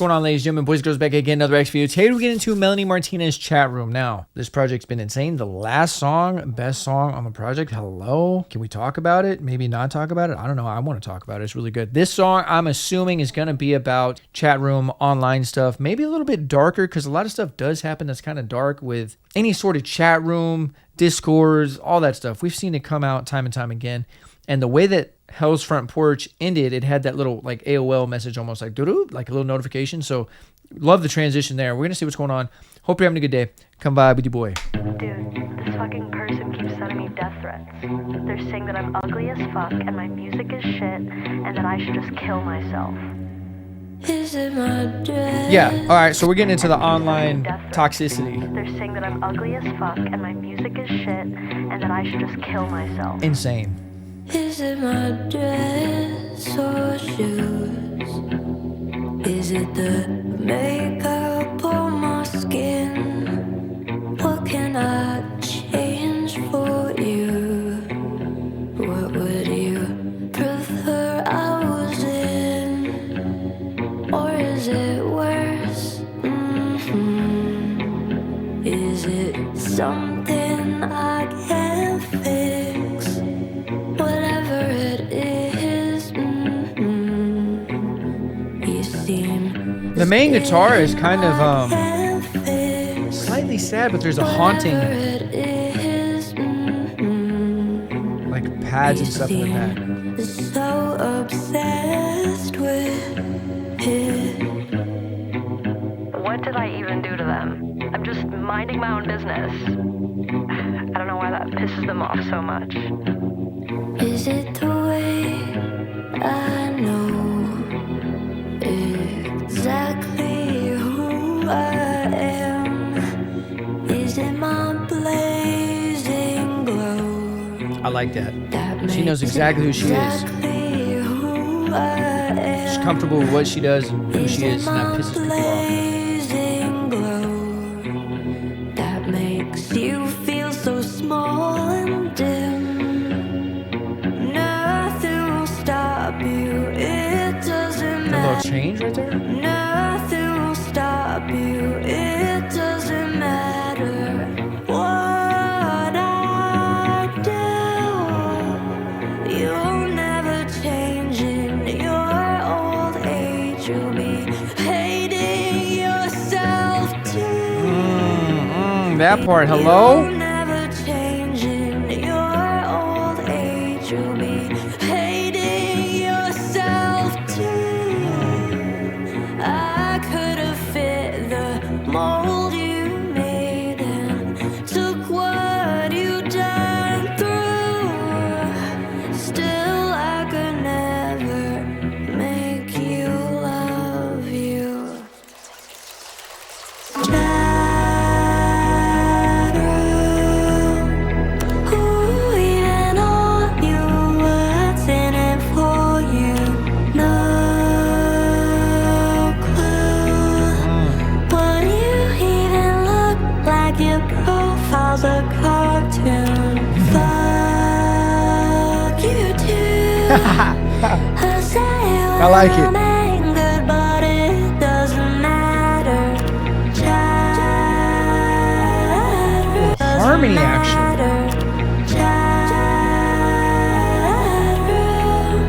going on, ladies and gentlemen, boys and girls, back again, another X video. Today we get into Melanie Martinez chat room. Now, this project's been insane. The last song, best song on the project. Hello? Can we talk about it? Maybe not talk about it? I don't know. I want to talk about it. It's really good. This song, I'm assuming, is going to be about chat room, online stuff. Maybe a little bit darker, because a lot of stuff does happen that's kind of dark with any sort of chat room, Discords, all that stuff. We've seen it come out time and time again. And the way that Hell's Front Porch ended, it had that little like AOL message, almost like doo-doo, like a little notification. So love the transition there. We're gonna see what's going on. Hope you're having a good day. Come by with your boy. Dude, this fucking person keeps sending me death threats. They're saying that I'm ugly as fuck and my music is shit and that I should just kill myself. Is it my dress? Yeah, all right, so we're getting into the online toxicity. They're saying that I'm ugly as fuck and my music is shit and that I should just kill myself. Insane. Is it my dress or shoes? Is it the makeup on my skin? What can I change for you? What would you prefer I was in? Or is it worse? Is it something I can't fix? Whatever it is, you seem. The main guitar is kind of slightly sad, but there's a haunting like pads and stuff in the back. So obsessed with it. What did I even do to them? I'm just minding my own business. I don't know why that pisses them off so much. Is it the way I know exactly who I am? Is it my blazing glow? I like that. She knows exactly who she is. She's comfortable with what she does and who she is, and that pisses people off. That makes you feel so small and dim. Nothing will stop you. It doesn't A matter. little change right there. Nothing will stop you. It doesn't matter what I do. You'll never change in your old age. You'll be hating yourself too. That part. Hello? You'll never change in your old age. You'll be hating yourself too. I could have fit the mold you made and took what you done through. Still, I could never make you love you. Profile's a cartoon. Fuck you too. I like it. Angered, but it doesn't matter. Harmony action.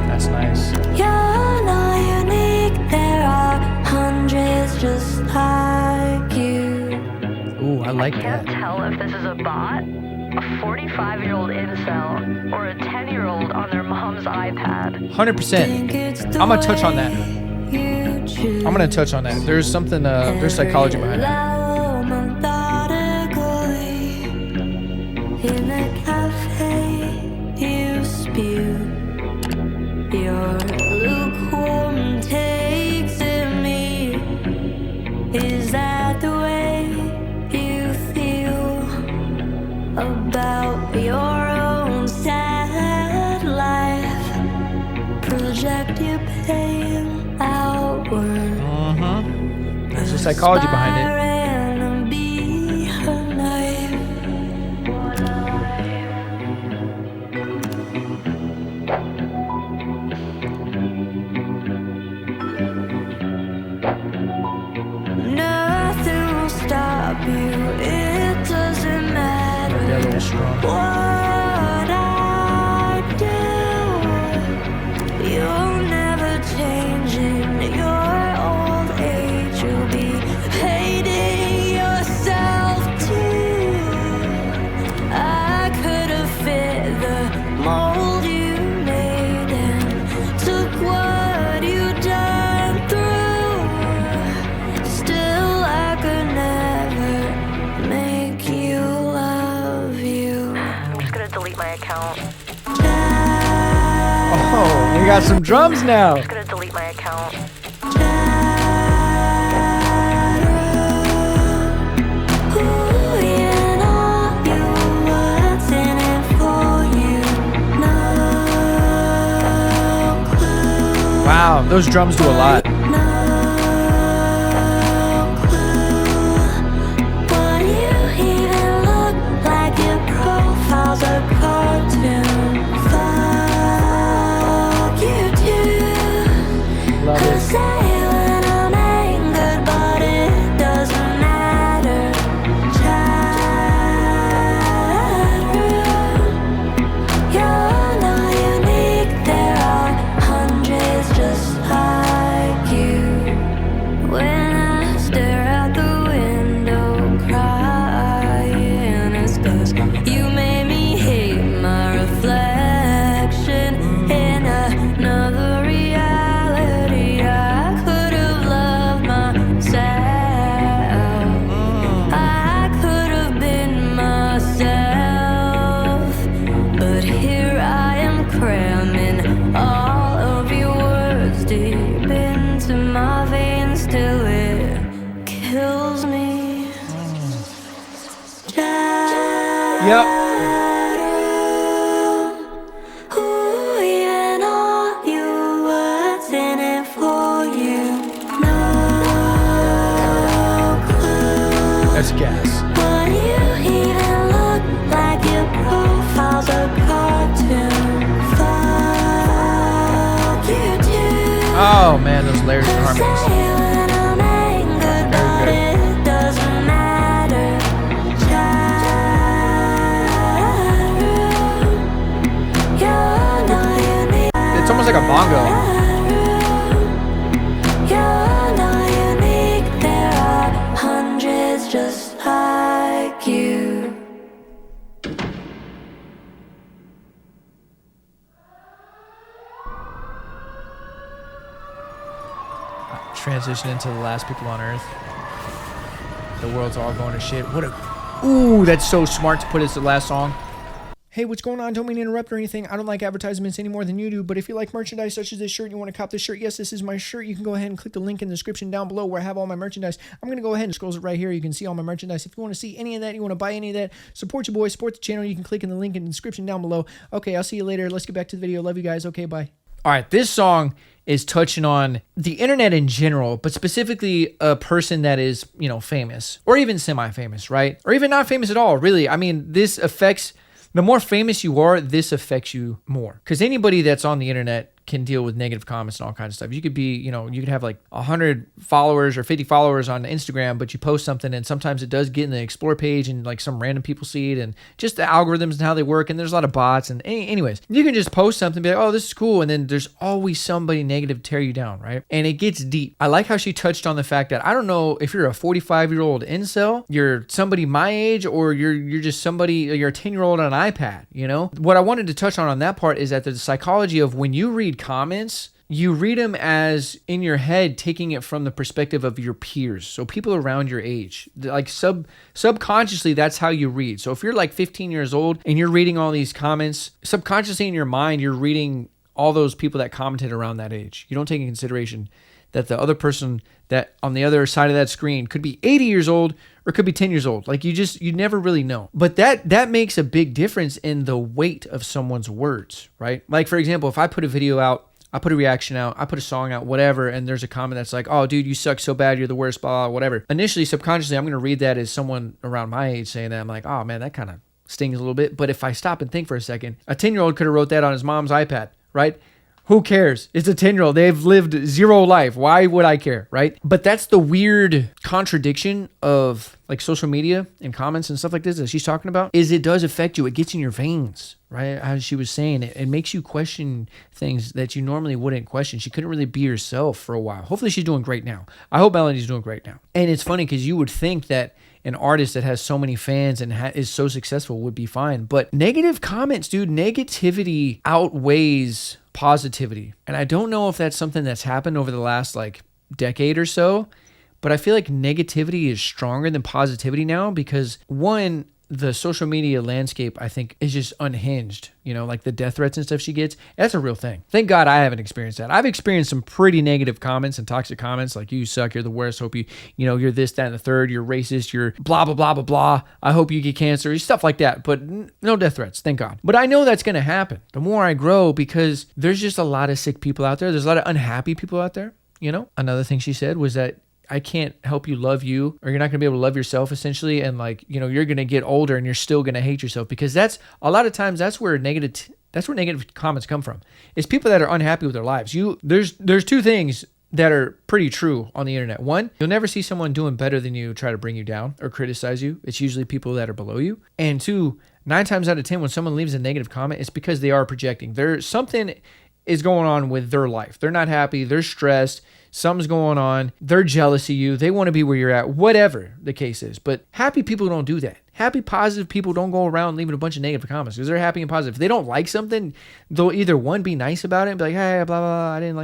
That's nice. You're not unique. There are hundreds just like you. Ooh, I like I can't that. tell if this is a bot, a 45-year-old incel, or a 10-year-old on their mom's iPad. 100%. I'm gonna touch on that. I'm gonna touch on that. There's something, there's psychology behind that. In a cafe, you spew your lukewarm takes in me. Is that the way you feel about your own sad life? Project your pain outward. There's a psychology behind it. And be her knife. wrong. what I do. You'll never change in your old age. You'll be hating yourself too. I could have fit the mold you made and took what you done through. Still, I could never make you love you. I'm just gonna delete my account. Oh, we got some drums now. I'm just gonna delete my account. Wow, those drums do a lot. Love it. You made me hate my reflection in another reality. I could have loved myself. I could have been myself. But here I am cramming all of your words deep into my veins till it kills me. Yep. That's gas. Oh man, those layers and harmonies. It's almost like a bongo. Just like you. Transition into the last people on Earth. The world's all going to shit. What a... Ooh, that's so smart to put as the last song. Hey, what's going on? Don't mean to interrupt or anything. I don't like advertisements any more than you do, but if you like merchandise such as this shirt, you want to cop this shirt, yes, this is my shirt. You can go ahead and click the link in the description down below where I have all my merchandise. I'm going to go ahead and scroll it right here. You can see all my merchandise. If you want to see any of that, you want to buy any of that, support your boy, support the channel, you can click in the link in the description down below. Okay, I'll see you later. Let's get back to the video. Love you guys. Okay, bye. All right, this song is touching on the internet in general, but specifically a person that is, you know, famous or even semi-famous, right? Or even not famous at all, really. I mean, this affects... The more famous you are, this affects you more. Because anybody that's on the internet can deal with negative comments and all kinds of stuff. You could be, you know, you could have like 100 followers or 50 followers on Instagram, but you post something and sometimes it does get in the explore page and like some random people see it and just the algorithms and how they work. And there's a lot of bots. And anyways, you can just post something and be like, oh, this is cool. And then there's always somebody negative to tear you down, right? And it gets deep. I like how she touched on the fact that I don't know if you're a 45-year-old incel, you're somebody my age, or you're just somebody, you're a 10-year-old on an iPad, you know? What I wanted to touch on that part is that the psychology of when you read comments, you read them as in your head, taking it from the perspective of your peers. So people around your age, like subconsciously, that's how you read. So if you're like 15 years old and you're reading all these comments, subconsciously in your mind, you're reading all those people that commented around that age. You don't take in consideration that the other person that on the other side of that screen could be 80 years old or could be 10 years old. Like you never really know. But that makes a big difference in the weight of someone's words, right? Like for example, if I put a video out, I put a reaction out, I put a song out, whatever, and there's a comment that's like, oh, dude, you suck so bad, you're the worst, blah, blah, whatever. Initially, subconsciously, I'm going to read that as someone around my age saying that. I'm like, oh, man, that kind of stings a little bit. But if I stop and think for a second, a 10-year-old could have wrote that on his mom's iPad, right? Who cares? It's a 10-year-old. They've lived zero life. Why would I care, right? But that's the weird contradiction of like social media and comments and stuff like this that she's talking about, is it does affect you. It gets in your veins, right? As she was saying, it makes you question things that you normally wouldn't question. She couldn't really be herself for a while. Hopefully she's doing great now. I hope Melanie's doing great now. And it's funny because you would think that an artist that has so many fans and is so successful would be fine. But negative comments, dude, negativity outweighs positivity. And I don't know if that's something that's happened over the last like decade or so, but I feel like negativity is stronger than positivity now because one, the social media landscape, I think, is just unhinged. You know, like the death threats and stuff she gets, that's a real thing. Thank God I haven't experienced that. I've experienced some pretty negative comments and toxic comments like, you suck, you're the worst, hope you're this, that, and the third, you're racist, you're blah, blah, blah, blah, blah. I hope you get cancer, stuff like that. But no death threats, thank God. But I know that's going to happen the more I grow because there's just a lot of sick people out there. There's a lot of unhappy people out there, you know? Another thing she said was that I can't help you love you, or you're not going to be able to love yourself essentially. And like, you know, you're going to get older and you're still going to hate yourself because that's a lot of times that's where negative comments come from. It's people that are unhappy with their lives. There's two things that are pretty true on the internet. One, you'll never see someone doing better than you try to bring you down or criticize you. It's usually people that are below you. And two, 9 times out of 10, when someone leaves a negative comment, it's because they are projecting. There's something is going on with their life. They're not happy. They're stressed. Something's going on. They're jealous of you. They want to be where you're at, whatever the case is. But happy people don't do that. Happy, positive people don't go around leaving a bunch of negative comments because they're happy and positive. If they don't like something, they'll either one, be nice about it and be like, hey, blah, blah, blah, I didn't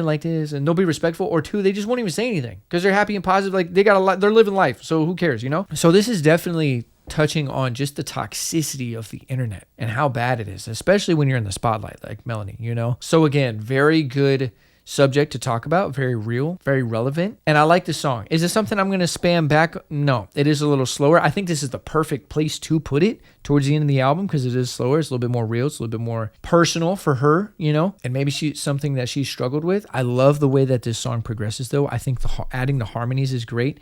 like this. And they'll be respectful. Or two, they just won't even say anything because they're happy and positive. Like they're living life. So who cares, you know? So this is definitely touching on just the toxicity of the internet and how bad it is, especially when you're in the spotlight like Melanie, you know? So again, very good subject to talk about, very real, very relevant. And I like the song. Is it something I'm going to spam back? No, it is a little slower. I think this is the perfect place to put it towards the end of the album because it is slower. It's a little bit more real. It's a little bit more personal for her, you know, and maybe something that she struggled with. I love the way that this song progresses though. I think adding the harmonies is great.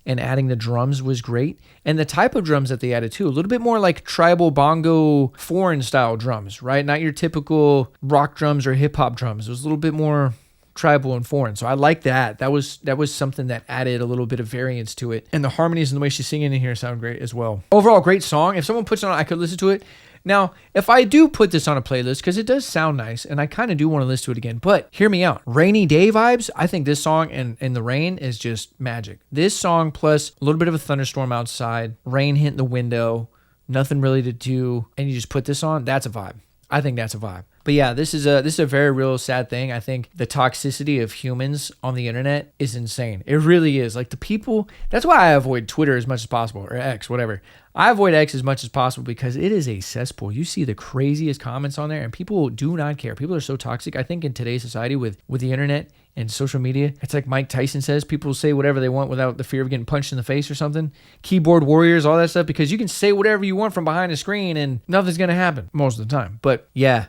And adding the drums was great. And the type of drums that they added too, a little bit more like tribal bongo foreign style drums, right? Not your typical rock drums or hip hop drums. It was a little bit more tribal and foreign. So I like that. That was something that added a little bit of variance to it. And the harmonies and the way she's singing in here sound great as well. Overall, great song. If someone puts it on, I could listen to it. Now, if I do put this on a playlist, because it does sound nice, and I kind of do want to listen to it again, but hear me out. Rainy day vibes, I think this song and the rain is just magic. This song plus a little bit of a thunderstorm outside, rain hitting the window, nothing really to do, and you just put this on, that's a vibe. I think that's a vibe. But yeah, this is a very real sad thing. I think the toxicity of humans on the internet is insane. It really is. Like the people, that's why I avoid Twitter as much as possible, or X, whatever. I avoid X as much as possible because it is a cesspool. You see the craziest comments on there and people do not care. People are so toxic. I think in today's society with the internet and social media, it's like Mike Tyson says, people say whatever they want without the fear of getting punched in the face or something. Keyboard warriors, all that stuff, because you can say whatever you want from behind a screen and nothing's going to happen most of the time. But yeah,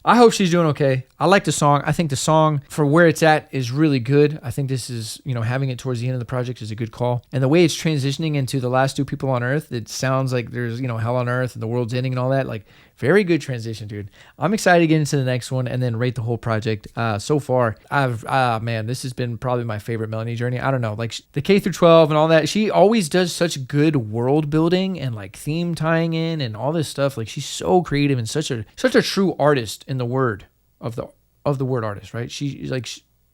I hope she's doing okay. I like the song. I think the song for where it's at is really good. I think this is, having it towards the end of the project is a good call. And the way it's transitioning into the last two people on Earth, it sounds like there's, hell on Earth and the world's ending and all that. Like, very good transition, dude. I'm excited to get into the next one and then rate the whole project. So far, this has been probably my favorite Melanie journey. I don't know, like the K through 12 and all that. She always does such good world building and like theme tying in and all this stuff. Like she's so creative and such a true artist in the word of the word artist, right? She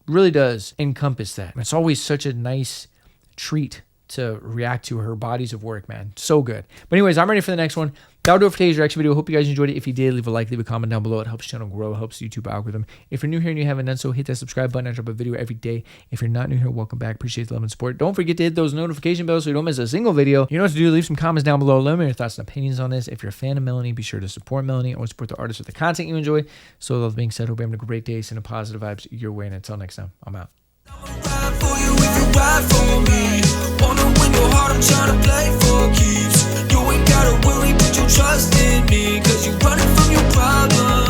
really does encompass that. It's always such a nice treat to react to her bodies of work, man. So good. But anyways, I'm ready for the next one. That'll do it for today's reaction video. Hope you guys enjoyed it. If you did, leave a like, leave a comment down below. It helps the channel grow. It helps the YouTube algorithm. If you're new here and you haven't done so, hit that subscribe button. I drop a video every day. If you're not new here, welcome back. Appreciate the love and support. Don't forget to hit those notification bells so you don't miss a single video. You know what to do. Leave some comments down below. Let me know your thoughts and opinions on this. If you're a fan of Melanie, be sure to support Melanie or support the artist with the content you enjoy. So with all that being said, hope you're having a great day. Sending positive vibes your way. And until next time, I'm out. Ride for you if you ride for me. Wanna win your heart, I'm tryna play for keeps. You ain't gotta worry, put your trust in me, 'cause you running from your problems.